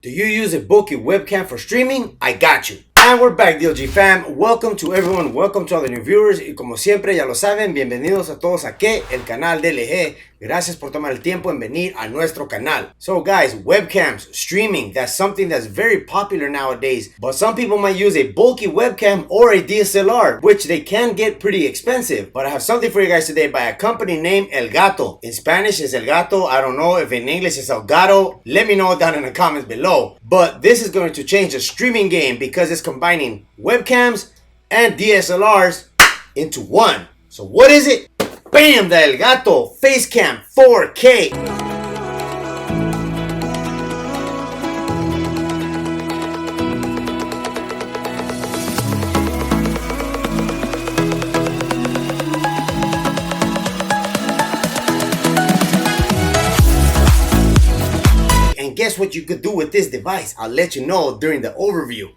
Do you use a bulky webcam for streaming? I got you. And we're back, DLG fam. Welcome to everyone. Welcome to all the new viewers. Y como siempre, ya lo saben, bienvenidos a todos aquí, el canal de LG. Gracias por tomar el tiempo en venir a nuestro canal. So guys, webcams, streaming, that's something that's very popular nowadays. But some people might use a bulky webcam or a DSLR, which they can get pretty expensive. But I have something for you guys today by a company named ELGATO. In Spanish it's ELGATO. I don't know if in English it's ELGATO. Let me know down in the comments below. But this is going to change the streaming game because it's combining webcams and DSLRs into one. So what is it? Bam! The ELGATO FaceCam 4K. And guess what you could do with this device? I'll let you know during the overview.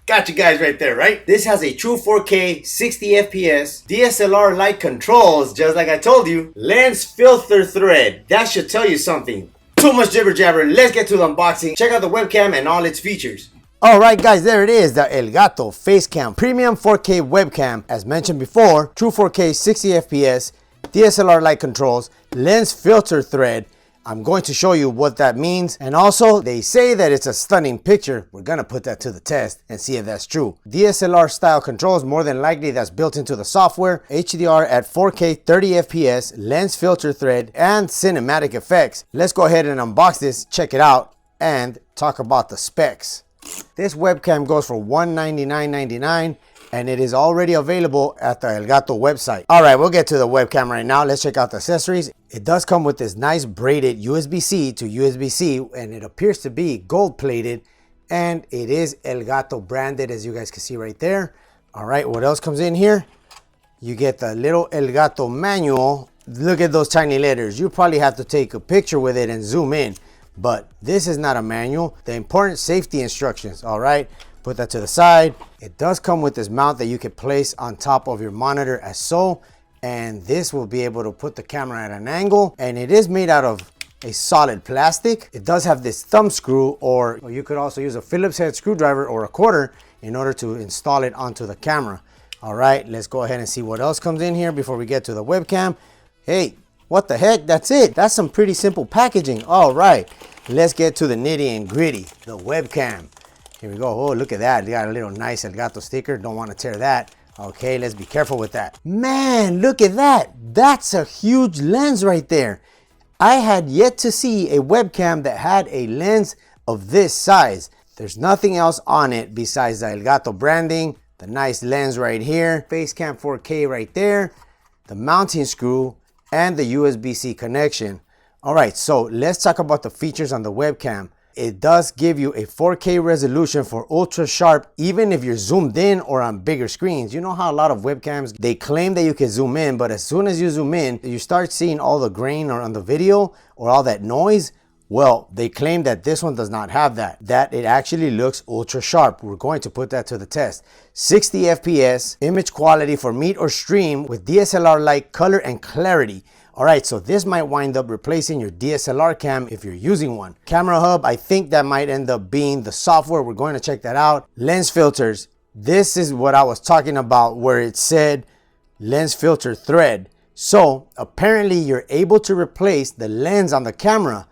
Got you guys right there, right? This has a true 4K, 60 FPS, DSLR-like controls, just like I told you. Lens filter thread, that should tell you something. Too much jibber jabber, let's get to the unboxing. Check out the webcam and all its features. Alright guys, there it is, the ELGATO FaceCam Premium 4K Webcam. As mentioned before, true 4K, 60 FPS, DSLR-like controls, lens filter thread. I'm going to show you what that means, and also they say that it's a stunning picture. We're gonna put that to the test and see if that's true. DSLR style controls, more than likely that's built into the software. HDR at 4K 30 FPS, lens filter thread, and cinematic effects. Let's go ahead and unbox this, check it out, and talk about the specs. This webcam goes for $199.99 and it is already available at the ELGATO website. All right, we'll get to the webcam right now. Let's check out the accessories. It does come with this nice braided USB-C to USB-C, and it appears to be gold plated, and it is ELGATO branded, as you guys can see right there. All right, what else comes in here? You get the little ELGATO manual. Look at those tiny letters. You probably have to take a picture with it and zoom in, but this is not a manual. The important safety instructions, all right? Put that to the side. It does come with this mount that you can place on top of your monitor as so, and this will be able to put the camera at an angle, and it is made out of a solid plastic. It does have this thumb screw, or you could also use a Phillips head screwdriver or a quarter in order to install it onto the camera. All right, let's go ahead and see what else comes in here before we get to the webcam. Hey, what the heck? That's it. That's some pretty simple packaging. All right, let's get to the nitty and gritty, the webcam. Here we go. Oh, look at that. They got a little nice ELGATO sticker. Don't want to tear that. Okay, let's be careful with that. Man, look at that. That's a huge lens right there. I had yet to see a webcam that had a lens of this size. There's nothing else on it besides the ELGATO branding, the nice lens right here, FaceCam 4K right there, the mounting screw, and the USB-C connection. All right, so let's talk about the features on the webcam. It does give you a 4K resolution for ultra sharp, even if you're zoomed in or on bigger screens. You know how a lot of webcams, they claim that you can zoom in, but as soon as you zoom in, you start seeing all the grain or on the video or all that noise. Well, they claim that this one does not have that, that it actually looks ultra sharp. We're going to put that to the test. 60 FPS, image quality for meet or stream with DSLR-like color and clarity. All right, so this might wind up replacing your DSLR cam if you're using one. Camera Hub, I think that might end up being the software. We're going to check that out. Lens filters. This is what I was talking about where it said lens filter thread. So apparently you're able to replace the lens on the camera,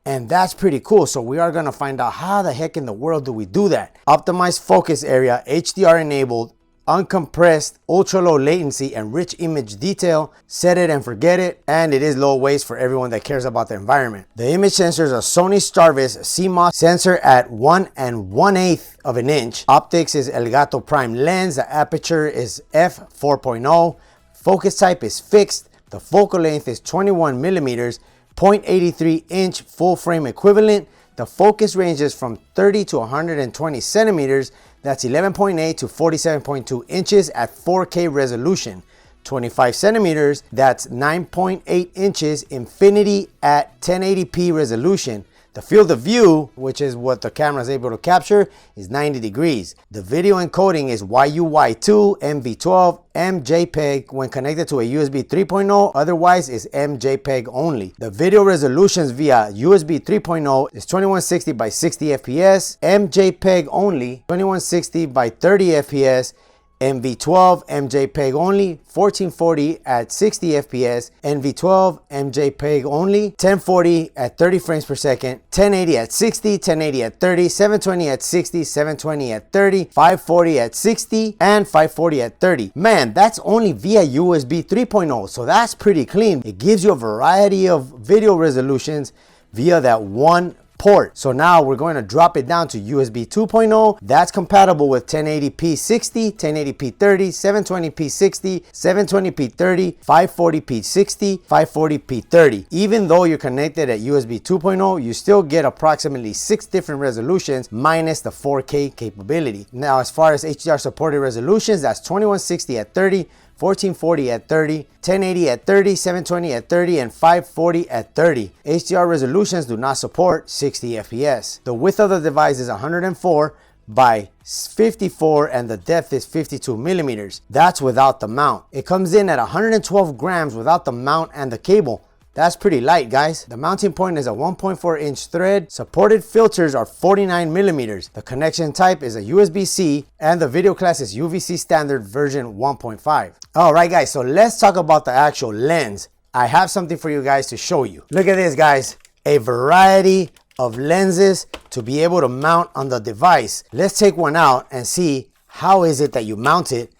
and that's pretty cool. So we are going to find out how the heck in the world do we do that. Optimized focus area, HDR enabled, uncompressed, ultra low latency, and rich image detail. Set it and forget it, and it is low waste for everyone that cares about the environment. The image sensors are Sony Starvis CMOS sensor at 1 1/8 of an inch. Optics is ELGATO prime lens. The aperture is f/4.0. Focus type is fixed. The focal length is 21 millimeters, 0.83 inch full frame equivalent. The focus ranges from 30 to 120 centimeters. That's 11.8 to 47.2 inches at 4K resolution. 25 centimeters, that's 9.8 inches infinity at 1080p resolution. The field of view, which is what the camera is able to capture, is 90 degrees. The video encoding is YUY2, MV12, MJPEG when connected to a USB 3.0, otherwise is MJPEG only. The video resolutions via USB 3.0 is 2160 by 60 FPS, MJPEG only 2160 by 30 FPS, MV12 MJPEG only 1440 at 60 FPS, NV12 MJPEG only 1040 at 30 frames per second, 1080 at 60, 1080 at 30, 720 at 60, 720 at 30, 540 at 60, and 540 at 30. Man, that's only via USB 3.0, so that's pretty clean. It gives you a variety of video resolutions via that one port. So now we're going to drop it down to USB 2.0. That's compatible with 1080p 60, 1080p 30, 720p 60, 720p 30, 540p 60, 540p 30. Even though you're connected at USB 2.0, you still get approximately 6 different resolutions minus the 4K capability. Now, as far as HDR supported resolutions, that's 2160 at 30, 1440 at 30, 1080 at 30, 720 at 30, and 540 at 30. HDR resolutions do not support 60 FPS. The width of the device is 104 by 54 and the depth is 52 millimeters. That's without the mount. It comes in at 112 grams without the mount and the cable. That's pretty light, guys. The mounting point is a 1.4 inch thread. Supported filters are 49 millimeters. The connection type is a USB-C and the video class is UVC standard version 1.5. All right, guys, so let's talk about the actual lens. I have something for you guys to show you. Look at this, guys. A variety of lenses to be able to mount on the device. Let's take one out and see how is it that you mount it.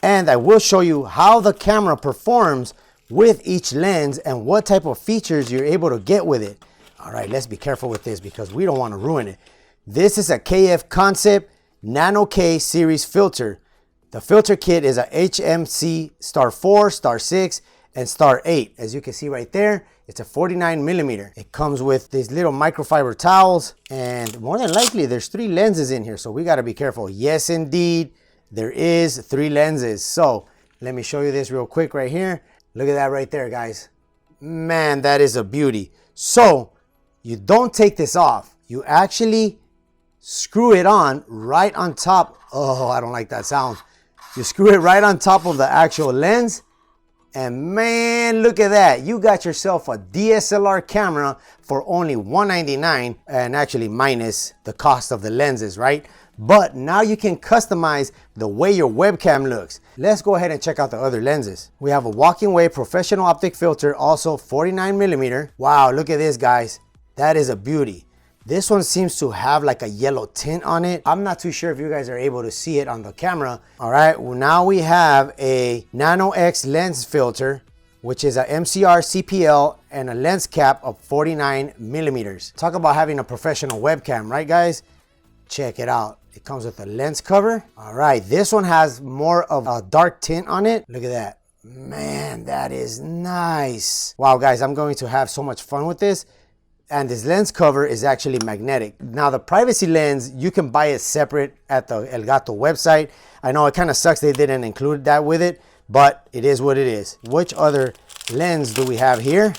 And I will show you how the camera performs with each lens and what type of features you're able to get with it. All right, let's be careful with this because we don't want to ruin it. This is a KF Concept Nano K series filter. The filter kit is a HMC star 4, star 6, and star 8. As you can see right there, it's a 49 millimeter. It comes with these little microfiber towels, and more than likely there's 3 lenses in here, so we got to be careful. Yes, indeed, there is 3 lenses. So let me show you this real quick right here. Look at that right there, guys. Man, that is a beauty. So you don't take this off. You actually screw it on right on top. Oh, I don't like that sound. You screw it right on top of the actual lens. And man, look at that. You got yourself a DSLR camera for only $199, and actually minus the cost of the lenses, right? But now you can customize the way your webcam looks. Let's go ahead and check out the other lenses. We have a walking away professional optic filter, also 49 millimeter. Wow, look at this, guys. That is a beauty. This one seems to have like a yellow tint on it. I'm not too sure if you guys are able to see it on the camera. All right, well, now we have a Nano X lens filter, which is a MCR CPL and a lens cap of 49 millimeters. Talk about having a professional webcam, right, guys? Check it out. It comes with a lens cover. All right, this one has more of a dark tint on it. Look at that. Man, that is nice. Wow, guys, I'm going to have so much fun with this. And this lens cover is actually magnetic. Now, the privacy lens, you can buy it separate at the ELGATO website. I know it kind of sucks they didn't include that with it, but it is what it is. Which other lens do we have here?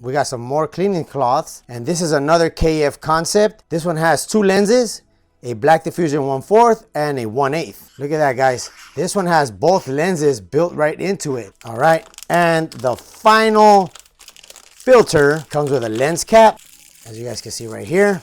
We got some more cleaning cloths, and this is another KF Concept. This one has 2 lenses, a black diffusion 1/4 and a 1/8. Look at that, guys. This one has both lenses built right into it. All right, and the final filter comes with a lens cap, as you guys can see right here.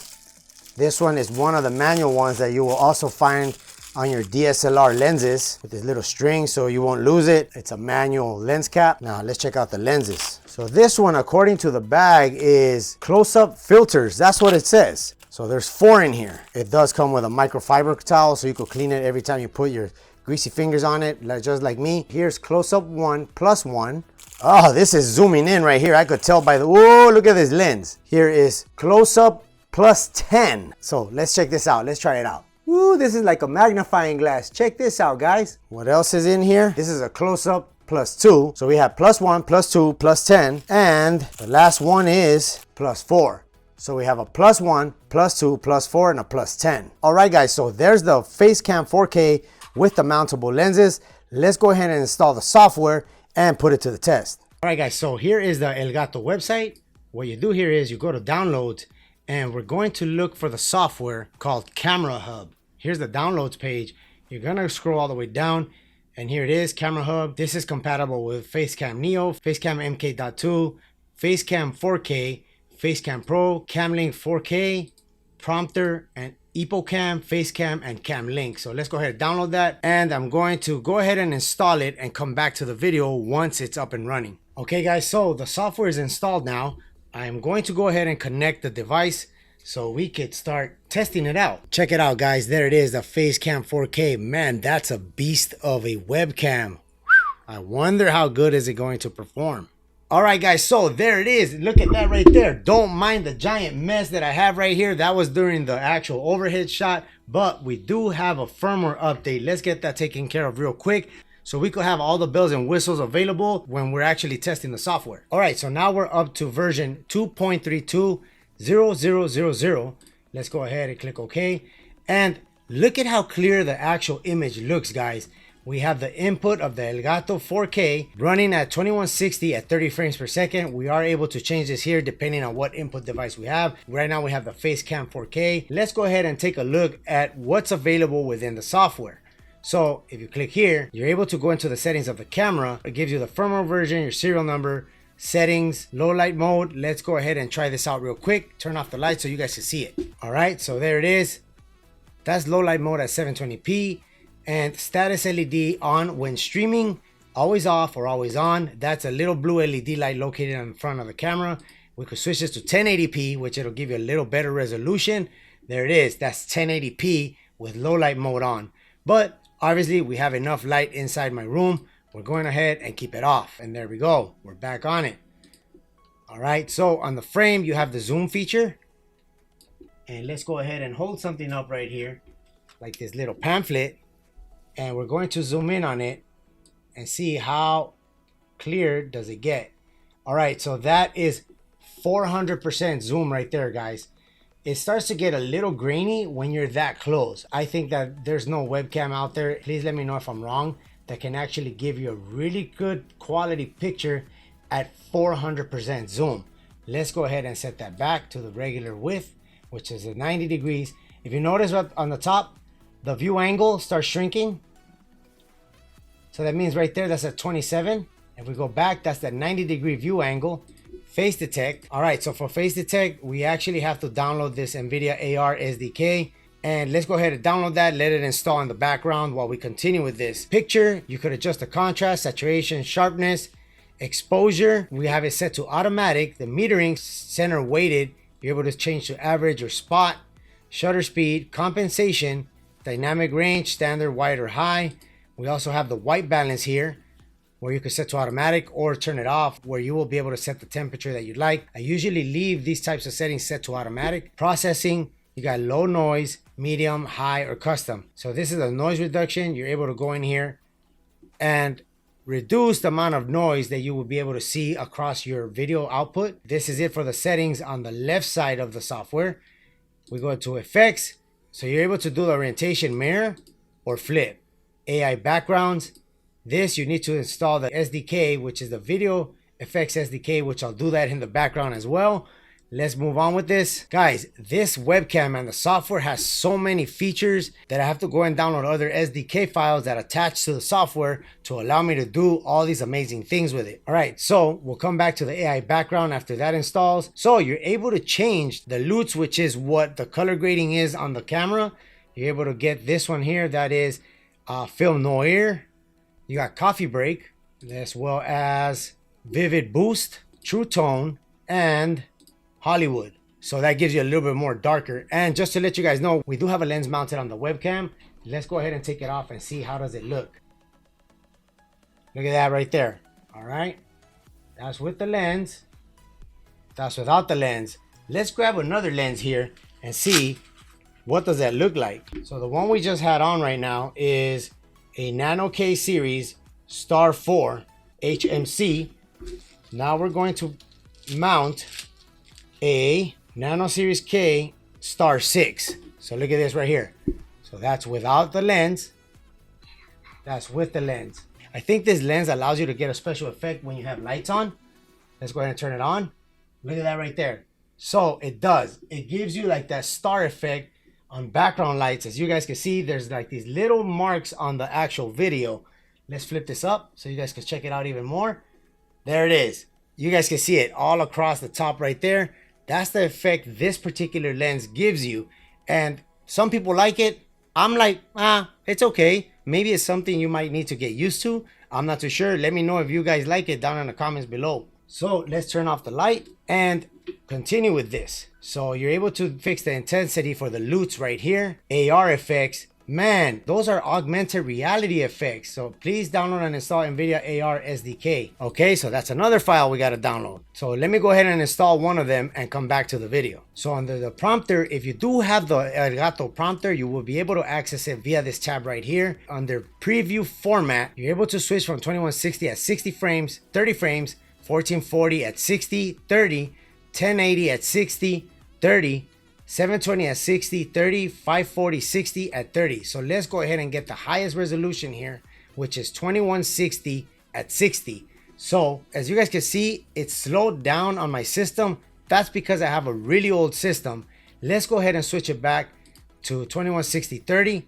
This one is one of the manual ones that you will also find on your DSLR lenses with this little string so you won't lose it. It's a manual lens cap. Now let's check out the lenses. So this one, according to the bag, is close-up filters. That's what it says. So there's 4 in here. It does come with a microfiber towel so you can clean it every time you put your greasy fingers on it, just like me. Here's close-up 1 plus 1. Oh, this is zooming in right here. I could tell by the, whoa, look at this lens. Here is close-up plus 10. So let's check this out. Let's try it out. Ooh, this is like a magnifying glass. Check this out, guys. What else is in here? This is a close-up plus 2. So we have plus 1, plus 2, plus 10. And the last one is plus 4. So we have a plus 1, plus 2, plus 4, and a plus 10. All right, guys, so there's the FaceCam 4K with the mountable lenses. Let's go ahead and install the software and put it to the test. All right, guys, so here is the ELGATO website. What you do here is you go to download, and we're going to look for the software called Camera Hub. Here's the downloads page. You're gonna scroll all the way down, and here it is, Camera Hub. This is compatible with Facecam Neo, Facecam MK.2, Facecam 4K, Facecam Pro, Camlink 4K, Prompter, and EpoCam, Facecam, and CamLink. So let's go ahead and download that, and I'm going to go ahead and install it and come back to the video once it's up and running. Okay guys, so the software is installed now. I'm going to go ahead and connect the device so we could start testing it out. Check it out guys, there it is, the Facecam 4K. Man, that's a beast of a webcam. I wonder how good is it going to perform. All right guys, so there it is. Look at that right there. Don't mind the giant mess that I have right here. That was during the actual overhead shot, but we do have a firmware update. Let's get that taken care of real quick so we could have all the bells and whistles available when we're actually testing the software. All right, so now we're up to version 2.32.0000. Let's go ahead and click OK. And look at how clear the actual image looks, guys. We have the input of the Elgato 4K running at 2160 at 30 frames per second. We are able to change this here depending on what input device we have. Right now we have the Facecam 4K. Let's go ahead and take a look at what's available within the software. So if you click here, you're able to go into the settings of the camera. It gives you the firmware version, your serial number, settings, low light mode. Let's go ahead and try this out real quick. Turn off the light so you guys can see it. All right, so there it is. That's low light mode at 720p. And status LED on when streaming, always off or always on. That's a little blue LED light located on the front of the camera. We could switch this to 1080p, which it'll give you a little better resolution. There it is, that's 1080p with low light mode on. But obviously we have enough light inside my room. We're going ahead and keep it off. And there we go, we're back on it. All right, so on the frame, you have the zoom feature. And let's go ahead and hold something up right here, like this little pamphlet. And we're going to zoom in on it and see how clear does it get. All right, so that is 400% zoom right there, guys. It starts to get a little grainy when you're that close. I think that there's no webcam out there, please let me know if I'm wrong, that can actually give you a really good quality picture at 400% zoom. Let's go ahead and set that back to the regular width, which is at 90 degrees. If you notice what on the top, the view angle starts shrinking. So that means right there, that's at 27. If we go back, that's that 90-degree view angle. Face detect. All right, so for face detect, we actually have to download this NVIDIA AR SDK. And let's go ahead and download that, let it install in the background while we continue with this. Picture, you could adjust the contrast, saturation, sharpness, exposure. We have it set to automatic. The metering, center weighted. You're able to change to average or spot. Shutter speed, compensation, dynamic range, standard, wide, or high. We also have the white balance here where you can set to automatic or turn it off, where you will be able to set the temperature that you'd like. I usually leave these types of settings set to automatic. Processing, you got low noise, medium, high, or custom. So this is a noise reduction. You're able to go in here and reduce the amount of noise that you will be able to see across your video output. This is it for the settings on the left side of the software. We go to effects. So you're able to do the orientation mirror or flip. AI backgrounds. This, you need to install the SDK, which is the video effects SDK, which I'll do that in the background as well. Let's move on with this. Guys, this webcam and the software has so many features that I have to go and download other SDK files that attach to the software to allow me to do all these amazing things with it. All right, so we'll come back to the AI background after that installs. So you're able to change the LUTs, which is what the color grading is on the camera. You're able to get this one here, that is film noir. You got coffee break, as well as vivid boost, true tone, and Hollywood. So that gives you a little bit more darker. And just to let you guys know, we do have a lens mounted on the webcam. Let's go ahead and take it off and see how does it look. Look at that right there. All right, that's with the lens, that's without the lens. Let's grab another lens here and see what does that look like. So the one we just had on right now is a Nano K series Star 4 HMC. Now we're going to mount a Nano Series K Star 6. So look at this right here. So that's without the lens, that's with the lens. I think this lens allows you to get a special effect when you have lights on. Let's go ahead and turn it on. Look at that right there. So it does. It gives you like that star effect on background lights. As you guys can see, there's like these little marks on the actual video. Let's flip this up so you guys can check it out even more. There it is. You guys can see it all across the top right there. That's the effect this particular lens gives you. And some people like it. I'm like, it's okay. Maybe it's something you might need to get used to. I'm not too sure. Let me know if you guys like it down in the comments below. So let's turn off the light and continue with this. So you're able to fix the intensity for the LUTs right here. AR effects. Man, those are augmented reality effects. So please download and install NVIDIA AR SDK. Okay, so that's another file we got to download. So let me go ahead and install one of them and come back to the video. So under the prompter, if you do have the Elgato prompter, you will be able to access it via this tab right here. Under preview format, you're able to switch from 2160 at 60 frames, 30 frames, 1440 at 60, 30, 1080 at 60, 30, 720 at 60, 30, 540, 60 at 30. So let's go ahead and get the highest resolution here, which is 2160 at 60. So as you guys can see, it's slowed down on my system. That's because I have a really old system. Let's go ahead and switch it back to 2160, 30.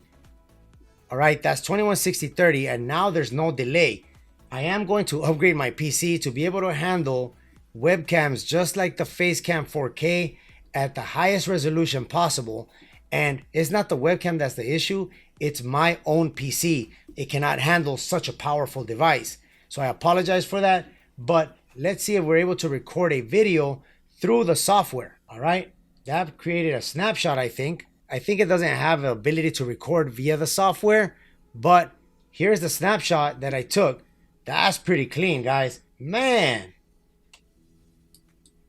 All right, that's 2160, 30, and now there's no delay. I am going to upgrade my PC to be able to handle webcams just like the Facecam 4K at the highest resolution possible. And it's not the webcam that's the issue, it's my own PC. It cannot handle such a powerful device. So I apologize for that, but let's see if we're able to record a video through the software. All right, that created a snapshot. I think it doesn't have the ability to record via the software, but here's the snapshot that I took. That's pretty clean, guys. Man,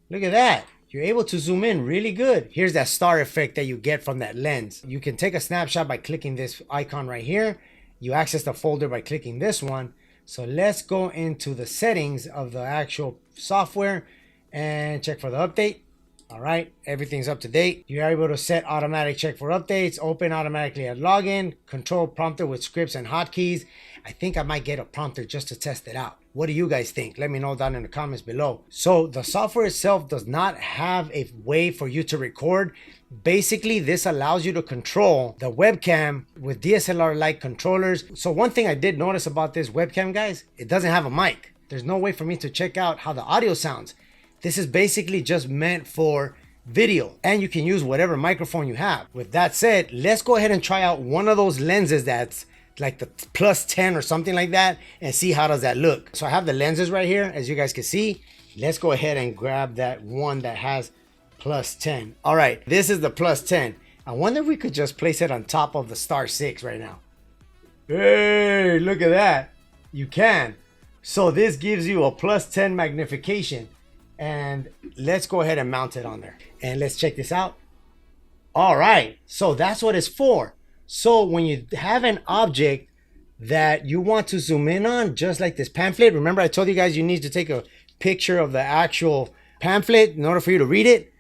look at that. You're able to zoom in really good. Here's that star effect that you get from that lens. You can take a snapshot by clicking this icon right here. You access the folder by clicking this one. So let's go into the settings of the actual software and check for the update. All right, everything's up to date. You are able to set automatic check for updates, open automatically at login, control prompter with scripts and hotkeys. I think I might get a prompter just to test it out. What do you guys think? Let me know down in the comments below. So the software itself does not have a way for you to record. Basically, this allows you to control the webcam with DSLR-like controllers. So one thing I did notice about this webcam, guys, it doesn't have a mic. There's no way for me to check out how the audio sounds. This is basically just meant for video, and you can use whatever microphone you have. With that said, let's go ahead and try out one of those lenses that's like the plus 10 or something like that and see how does that look. So I have the lenses right here, as you guys can see. Let's go ahead and grab that one that has plus 10. All right, this is the plus 10. I wonder if we could just place it on top of the Star 6 right now. Hey, look at that. You can. So this gives you a plus 10 magnification. And let's go ahead and mount it on there. And let's check this out. All right, so that's what it's for. So when you have an object that you want to zoom in on, just like this pamphlet, remember I told you guys you need to take a picture of the actual pamphlet in order for you to read it.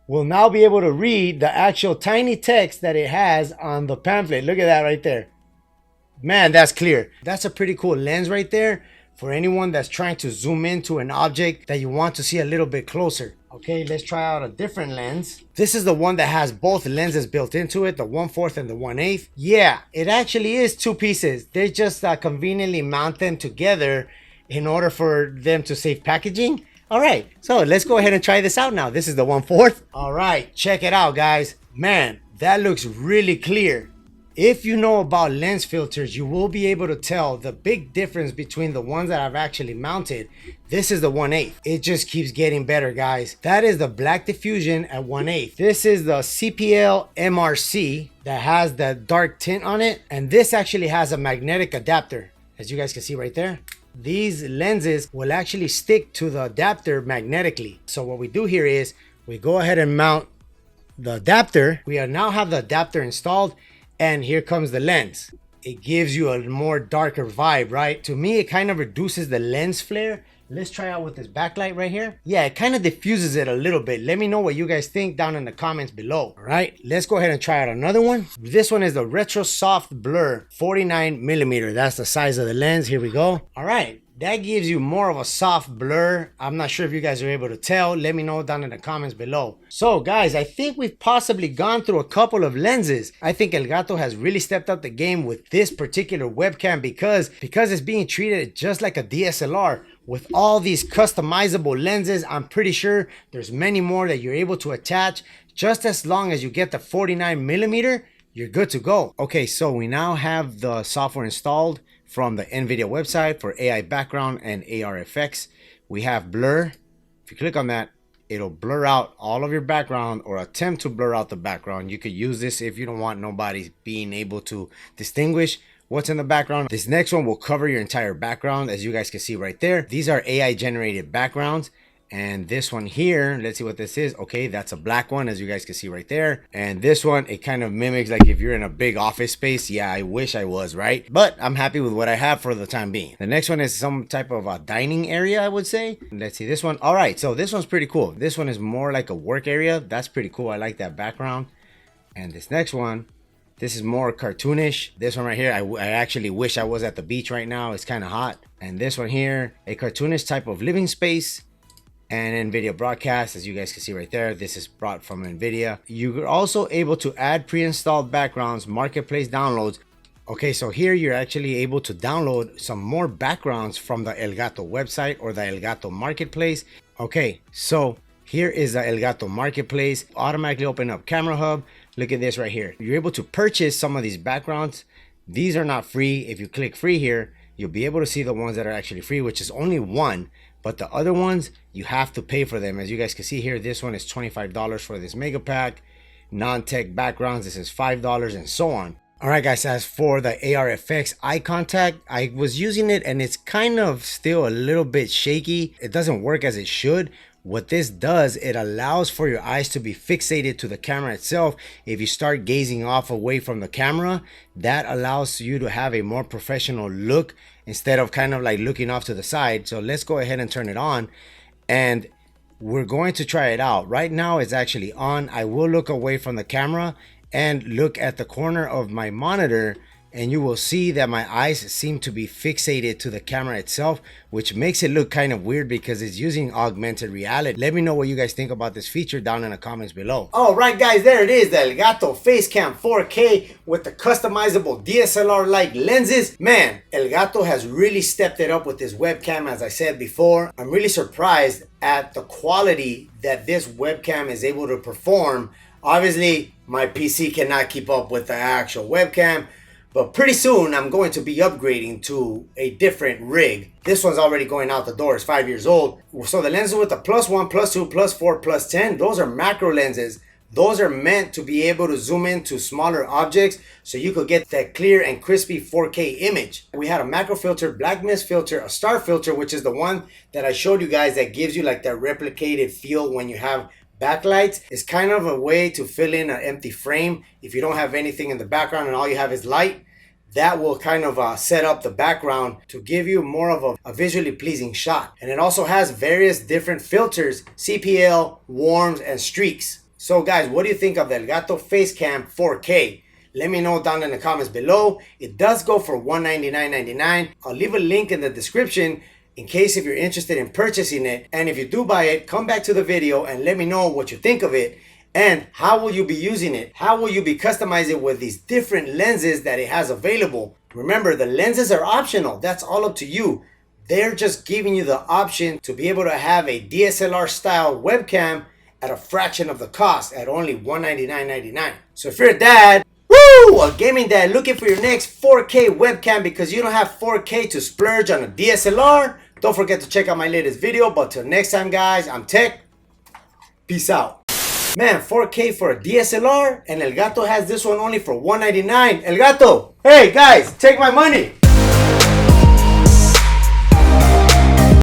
We'll now be able to read the actual tiny text that it has on the pamphlet. Look at that right there. Man, that's clear. That's a pretty cool lens right there for anyone that's trying to zoom into an object that you want to see a little bit closer. Okay, let's try out a different lens. This is the one that has both lenses built into it, the 1/4 and the 1/8. Yeah, it actually is two pieces. They just conveniently mount them together in order for them to save packaging. All right, so let's go ahead and try this out now. This is the 1/4. All right, check it out, guys. Man, that looks really clear. If you know about lens filters, you will be able to tell the big difference between the ones that I've actually mounted. This is the 1/8. It just keeps getting better, guys. That is the black diffusion at 1/8. This is the CPL MRC that has the dark tint on it. And this actually has a magnetic adapter, as you guys can see right there. These lenses will actually stick to the adapter magnetically. So what we do here is we go ahead and mount the adapter. We now have the adapter installed. And here comes the lens. It gives you a more darker vibe, right? To me, it kind of reduces the lens flare. Let's try out with this backlight right here. Yeah, it kind of diffuses it a little bit. Let me know what you guys think down in the comments below. All right, let's go ahead and try out another one. This one is the Retro Soft Blur 49mm. That's the size of the lens. Here we go. All right, that gives you more of a soft blur. I'm not sure if you guys are able to tell. Let me know down in the comments below. So guys, I think we've possibly gone through a couple of lenses. I think Elgato has really stepped up the game with this particular webcam because it's being treated just like a DSLR. With all these customizable lenses, I'm pretty sure there's many more that you're able to attach. Just as long as you get the 49mm, you're good to go. Okay, so we now have the software installed from the NVIDIA website for AI background and AR effects. We have blur. If you click on that, it'll blur out all of your background or attempt to blur out the background. You could use this if you don't want nobody being able to distinguish what's in the background. This next one will cover your entire background, as you guys can see right there. These are AI generated backgrounds. And this one here, let's see what this is. Okay, that's a black one, as you guys can see right there. And this one, it kind of mimics like if you're in a big office space. Yeah, I wish I was, right? But I'm happy with what I have for the time being. The next one is some type of a dining area, I would say. Let's see this one. All right, so this one's pretty cool. This one is more like a work area. That's pretty cool. I like that background. And this next one, this is more cartoonish. This one right here, I actually wish I was at the beach right now. It's kind of hot. And this one here, a cartoonish type of living space. And NVIDIA broadcast, as you guys can see right there, this is brought from NVIDIA. You're also able to add pre-installed backgrounds, marketplace downloads. Okay, so here you're actually able to download some more backgrounds from the Elgato website or the Elgato marketplace. Okay, so here is the Elgato marketplace. Automatically open up Camera Hub. Look at this right here. You're able to purchase some of these backgrounds. These are not free. If you click free here, you'll be able to see the ones that are actually free, which is only one. But the other ones, you have to pay for them. As you guys can see here, this one is $25 for this mega pack. Non-tech backgrounds, this is $5 and so on. All right, guys, as for the AR effects eye contact, I was using it and it's kind of still a little bit shaky. It doesn't work as it should. What this does, it allows for your eyes to be fixated to the camera itself. If you start gazing off away from the camera, that allows you to have a more professional look instead of kind of like looking off to the side. So let's go ahead and turn it on and we're going to try it out. Right now it's actually on. I will look away from the camera and look at the corner of my monitor, and you will see that my eyes seem to be fixated to the camera itself, which makes it look kind of weird because it's using augmented reality. Let me know what you guys think about this feature down in the comments below. All right, guys, there it is, the Elgato Facecam 4K with the customizable DSLR-like lenses. Man, Elgato has really stepped it up with this webcam, as I said before. I'm really surprised at the quality that this webcam is able to perform. Obviously, my PC cannot keep up with the actual webcam, but pretty soon I'm going to be upgrading to a different rig. This one's already going out the door. It's 5 years old. So the lenses with the +1, +2, +4, +10, those are macro lenses. Those are meant to be able to zoom into smaller objects so you could get that clear and crispy 4K image. We had a macro filter, black mist filter, a star filter, which is the one that I showed you guys that gives you like that replicated feel when you have backlights. It's kind of a way to fill in an empty frame. If you don't have anything in the background and all you have is light, that will kind of set up the background to give you more of a visually pleasing shot. And it also has various different filters, CPL, warms, and streaks. So guys, what do you think of the Elgato Facecam 4K? Let me know down in the comments below. It does go for $199.99. I'll leave a link in the description in case if you're interested in purchasing it. And if you do buy it, come back to the video and let me know what you think of it. And how will you be using it? How will you be customizing with these different lenses that it has available? Remember, the lenses are optional. That's all up to you. They're just giving you the option to be able to have a DSLR style webcam at a fraction of the cost at only $199.99. So if you're a dad, a gaming dad looking for your next 4K webcam because you don't have 4K to splurge on a DSLR, don't forget to check out my latest video. But till next time, guys, I'm Tech. Peace out. Man, 4K for a DSLR, and Elgato has this one only for $199. Elgato, hey guys, take my money.